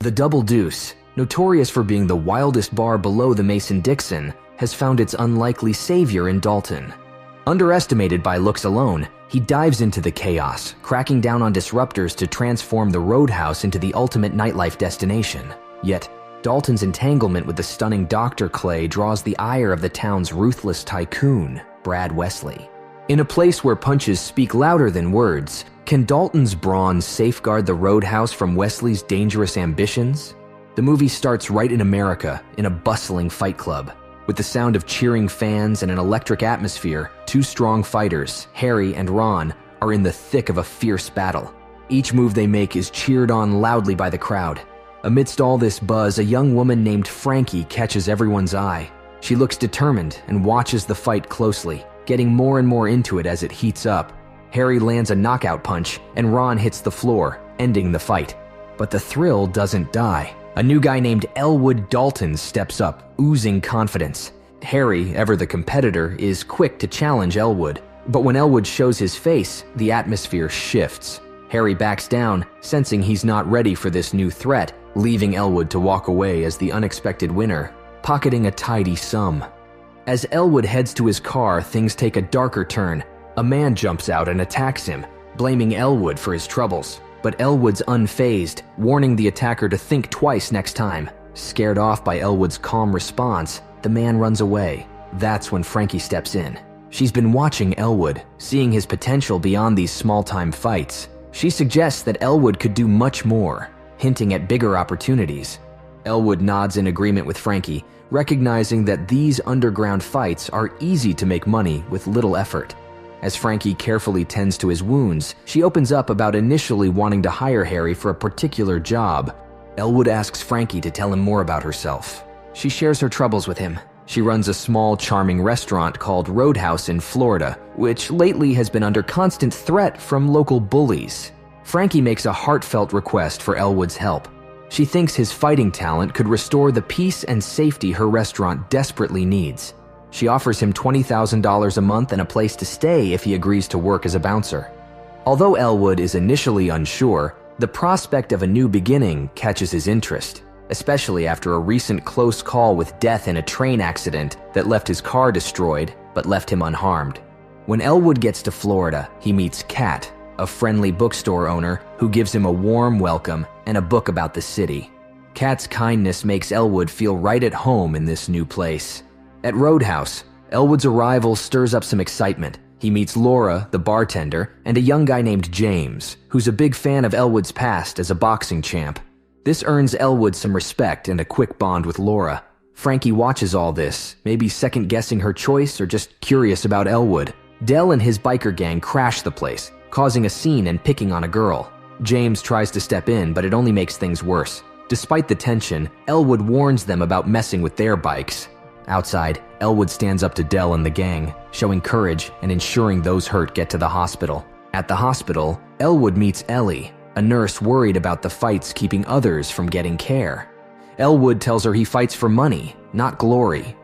The Double Deuce, notorious for being the wildest bar below the Mason-Dixon, has found its unlikely savior in Dalton. Underestimated by looks alone, he dives into the chaos, cracking down on disruptors to transform the roadhouse into the ultimate nightlife destination. Yet, Dalton's entanglement with the stunning Dr. Clay draws the ire of the town's ruthless tycoon, Brad Wesley. In a place where punches speak louder than words, can Dalton's brawn safeguard the roadhouse from Wesley's dangerous ambitions? The movie starts right in America, in a bustling fight club. With the sound of cheering fans and an electric atmosphere, two strong fighters, Harry and Ron, are in the thick of a fierce battle. Each move they make is cheered on loudly by the crowd. Amidst all this buzz, a young woman named Frankie catches everyone's eye. She looks determined and watches the fight closely, getting more and more into it as it heats up. Harry lands a knockout punch, and Ron hits the floor, ending the fight. But the thrill doesn't die. A new guy named Elwood Dalton steps up, oozing confidence. Harry, ever the competitor, is quick to challenge Elwood. But when Elwood shows his face, the atmosphere shifts. Harry backs down, sensing he's not ready for this new threat, leaving Elwood to walk away as the unexpected winner, pocketing a tidy sum. As Elwood heads to his car, things take a darker turn. A man jumps out and attacks him, blaming Elwood for his troubles. But Elwood's unfazed, warning the attacker to think twice next time. Scared off by Elwood's calm response, the man runs away. That's when Frankie steps in. She's been watching Elwood, seeing his potential beyond these small-time fights. She suggests that Elwood could do much more, hinting at bigger opportunities. Elwood nods in agreement with Frankie, recognizing that these underground fights are easy to make money with little effort. As Frankie carefully tends to his wounds, she opens up about initially wanting to hire Harry for a particular job. Elwood asks Frankie to tell him more about herself. She shares her troubles with him. She runs a small, charming restaurant called Roadhouse in Florida, which lately has been under constant threat from local bullies. Frankie makes a heartfelt request for Elwood's help. She thinks his fighting talent could restore the peace and safety her restaurant desperately needs. She offers him $20,000 a month and a place to stay if he agrees to work as a bouncer. Although Elwood is initially unsure, the prospect of a new beginning catches his interest, especially after a recent close call with death in a train accident that left his car destroyed but left him unharmed. When Elwood gets to Florida, he meets Kat, a friendly bookstore owner who gives him a warm welcome and a book about the city. Kat's kindness makes Elwood feel right at home in this new place. At Roadhouse, Elwood's arrival stirs up some excitement. He meets Laura, the bartender, and a young guy named James, who's a big fan of Elwood's past as a boxing champ. This earns Elwood some respect and a quick bond with Laura. Frankie watches all this, maybe second-guessing her choice or just curious about Elwood. Del and his biker gang crash the place, causing a scene and picking on a girl. James tries to step in, but it only makes things worse. Despite the tension, Elwood warns them about messing with their bikes. Outside, Elwood stands up to Del and the gang, showing courage and ensuring those hurt get to the hospital. At the hospital, Elwood meets Ellie, a nurse worried about the fights keeping others from getting care. Elwood tells her he fights for money, not glory.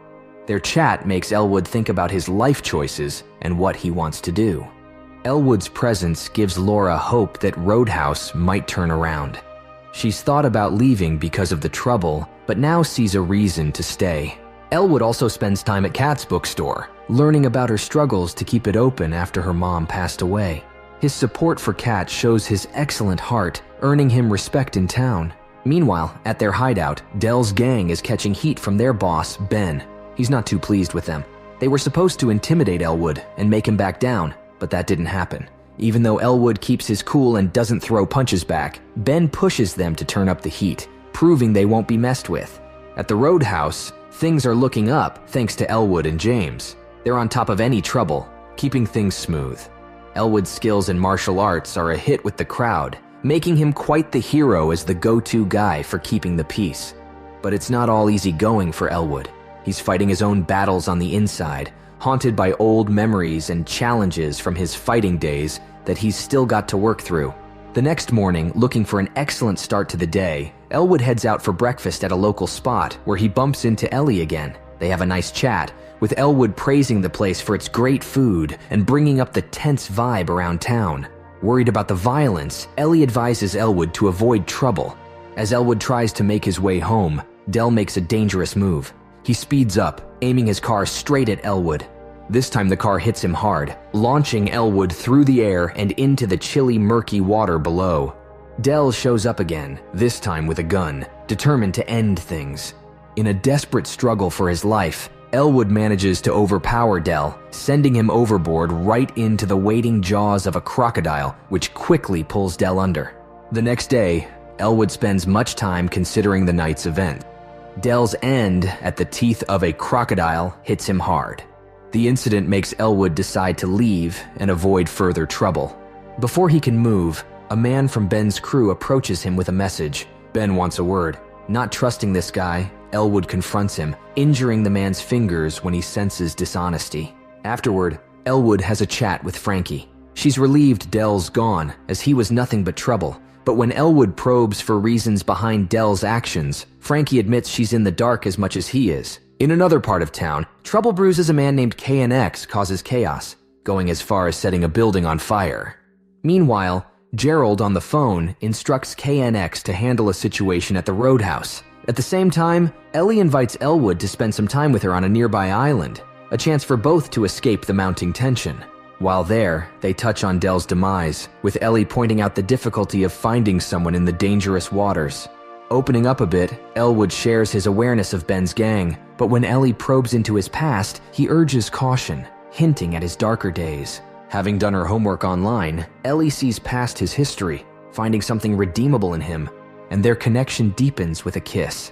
Their chat makes Elwood think about his life choices and what he wants to do. Elwood's presence gives Laura hope that Roadhouse might turn around. She's thought about leaving because of the trouble, but now sees a reason to stay. Elwood also spends time at Kat's bookstore, learning about her struggles to keep it open after her mom passed away. His support for Kat shows his excellent heart, earning him respect in town. Meanwhile, at their hideout, Del's gang is catching heat from their boss, Ben. He's not too pleased with them. They were supposed to intimidate Elwood and make him back down, but that didn't happen. Even though Elwood keeps his cool and doesn't throw punches back, Ben pushes them to turn up the heat, proving they won't be messed with. At the Roadhouse, things are looking up thanks to Elwood and James. They're on top of any trouble, keeping things smooth. Elwood's skills in martial arts are a hit with the crowd, making him quite the hero as the go-to guy for keeping the peace. But it's not all easy going for Elwood. He's fighting his own battles on the inside, haunted by old memories and challenges from his fighting days that he's still got to work through. The next morning, looking for an excellent start to the day, Elwood heads out for breakfast at a local spot where he bumps into Ellie again. They have a nice chat, with Elwood praising the place for its great food and bringing up the tense vibe around town. Worried about the violence, Ellie advises Elwood to avoid trouble. As Elwood tries to make his way home, Del makes a dangerous move. He speeds up, aiming his car straight at Elwood. This time the car hits him hard, launching Elwood through the air and into the chilly, murky water below. Del shows up again, this time with a gun, determined to end things. In a desperate struggle for his life, Elwood manages to overpower Del, sending him overboard right into the waiting jaws of a crocodile, which quickly pulls Del under. The next day, Elwood spends much time considering the night's event. Del's end at the teeth of a crocodile hits him hard. The incident makes Elwood decide to leave and avoid further trouble. Before he can move, a man from Ben's crew approaches him with a message. Ben wants a word. Not trusting this guy, Elwood confronts him, injuring the man's fingers when he senses dishonesty. Afterward, Elwood has a chat with Frankie. She's relieved Del's gone, as he was nothing but trouble. But when Elwood probes for reasons behind Del's actions, Frankie admits she's in the dark as much as he is. In another part of town, trouble brews as a man named KNX causes chaos, going as far as setting a building on fire. Meanwhile, Gerald on the phone instructs KNX to handle a situation at the roadhouse. At the same time, Ellie invites Elwood to spend some time with her on a nearby island, a chance for both to escape the mounting tension. While there, they touch on Del's demise, with Ellie pointing out the difficulty of finding someone in the dangerous waters. Opening up a bit, Elwood shares his awareness of Ben's gang, but when Ellie probes into his past, he urges caution, hinting at his darker days. Having done her homework online, Ellie sees past his history, finding something redeemable in him, and their connection deepens with a kiss.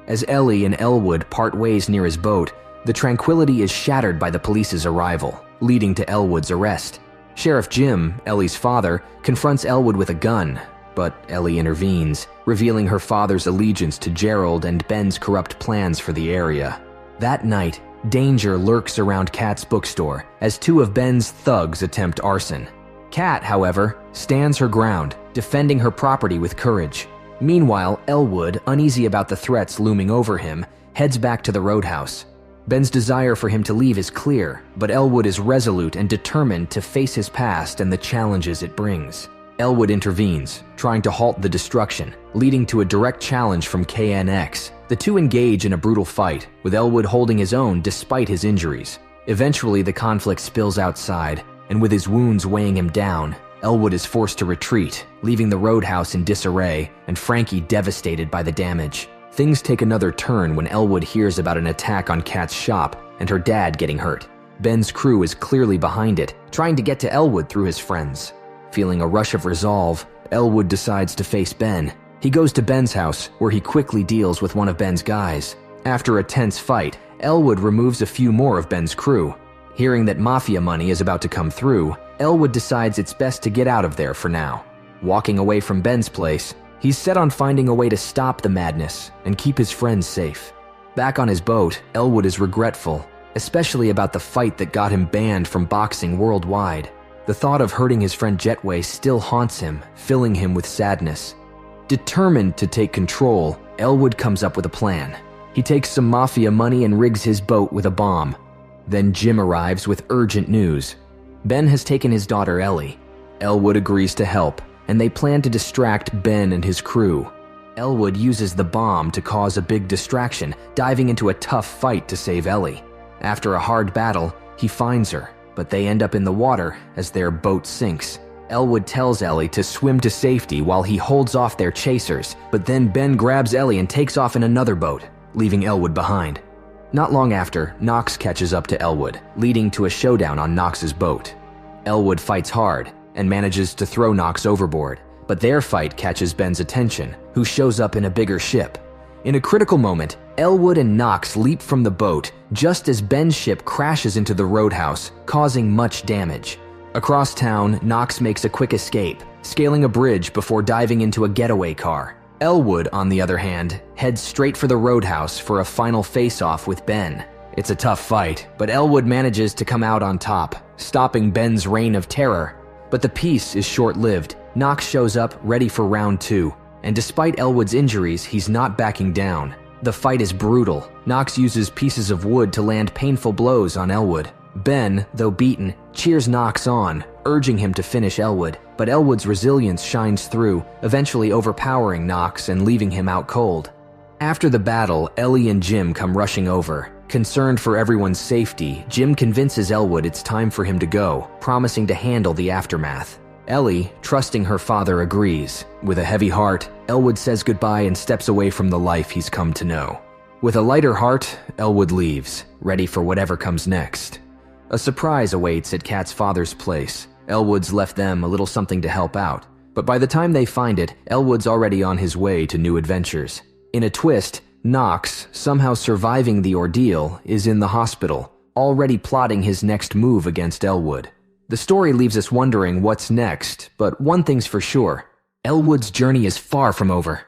As Ellie and Elwood part ways near his boat, the tranquility is shattered by the police's arrival, leading to Elwood's arrest. Sheriff Jim, Ellie's father, confronts Elwood with a gun, but Ellie intervenes, revealing her father's allegiance to Gerald and Ben's corrupt plans for the area. That night, danger lurks around Kat's bookstore as two of Ben's thugs attempt arson. Kat, however, stands her ground, defending her property with courage. Meanwhile, Elwood, uneasy about the threats looming over him, heads back to the roadhouse. Ben's desire for him to leave is clear, but Elwood is resolute and determined to face his past and the challenges it brings. Elwood intervenes, trying to halt the destruction, leading to a direct challenge from KNX. The two engage in a brutal fight, with Elwood holding his own despite his injuries. Eventually, the conflict spills outside, and with his wounds weighing him down, Elwood is forced to retreat, leaving the roadhouse in disarray and Frankie devastated by the damage. Things take another turn when Elwood hears about an attack on Kat's shop and her dad getting hurt. Ben's crew is clearly behind it, trying to get to Elwood through his friends. Feeling a rush of resolve, Elwood decides to face Ben. He goes to Ben's house, where he quickly deals with one of Ben's guys. After a tense fight, Elwood removes a few more of Ben's crew. Hearing that mafia money is about to come through, Elwood decides it's best to get out of there for now. Walking away from Ben's place, he's set on finding a way to stop the madness and keep his friends safe. Back on his boat, Elwood is regretful, especially about the fight that got him banned from boxing worldwide. The thought of hurting his friend Jetway still haunts him, filling him with sadness. Determined to take control, Elwood comes up with a plan. He takes some mafia money and rigs his boat with a bomb. Then Jim arrives with urgent news. Ben has taken his daughter Ellie. Elwood agrees to help, and they plan to distract Ben and his crew. Elwood uses the bomb to cause a big distraction, diving into a tough fight to save Ellie. After a hard battle, he finds her, but they end up in the water as their boat sinks. Elwood tells Ellie to swim to safety while he holds off their chasers, but then Ben grabs Ellie and takes off in another boat, leaving Elwood behind. Not long after, Knox catches up to Elwood, leading to a showdown on Knox's boat. Elwood fights hard and manages to throw Knox overboard, but their fight catches Ben's attention, who shows up in a bigger ship. In a critical moment, Elwood and Knox leap from the boat just as Ben's ship crashes into the roadhouse, causing much damage. Across town, Knox makes a quick escape, scaling a bridge before diving into a getaway car. Elwood, on the other hand, heads straight for the roadhouse for a final face-off with Ben. It's a tough fight, but Elwood manages to come out on top, stopping Ben's reign of terror. But the peace is short-lived. Knox shows up ready for round 2, and despite Elwood's injuries, he's not backing down. The fight is brutal. Knox uses pieces of wood to land painful blows on Elwood. Ben, though beaten, cheers Knox on, urging him to finish Elwood, but Elwood's resilience shines through, eventually overpowering Knox and leaving him out cold. After the battle, Ellie and Jim come rushing over. Concerned for everyone's safety, Jim convinces Elwood it's time for him to go, promising to handle the aftermath. Ellie, trusting her father, agrees. With a heavy heart, Elwood says goodbye and steps away from the life he's come to know. With a lighter heart, Elwood leaves, ready for whatever comes next. A surprise awaits at Kat's father's place. Elwood's left them a little something to help out, but by the time they find it, Elwood's already on his way to new adventures. In a twist, Knox, somehow surviving the ordeal, is in the hospital, already plotting his next move against Elwood. The story leaves us wondering what's next, but one thing's for sure: Elwood's journey is far from over.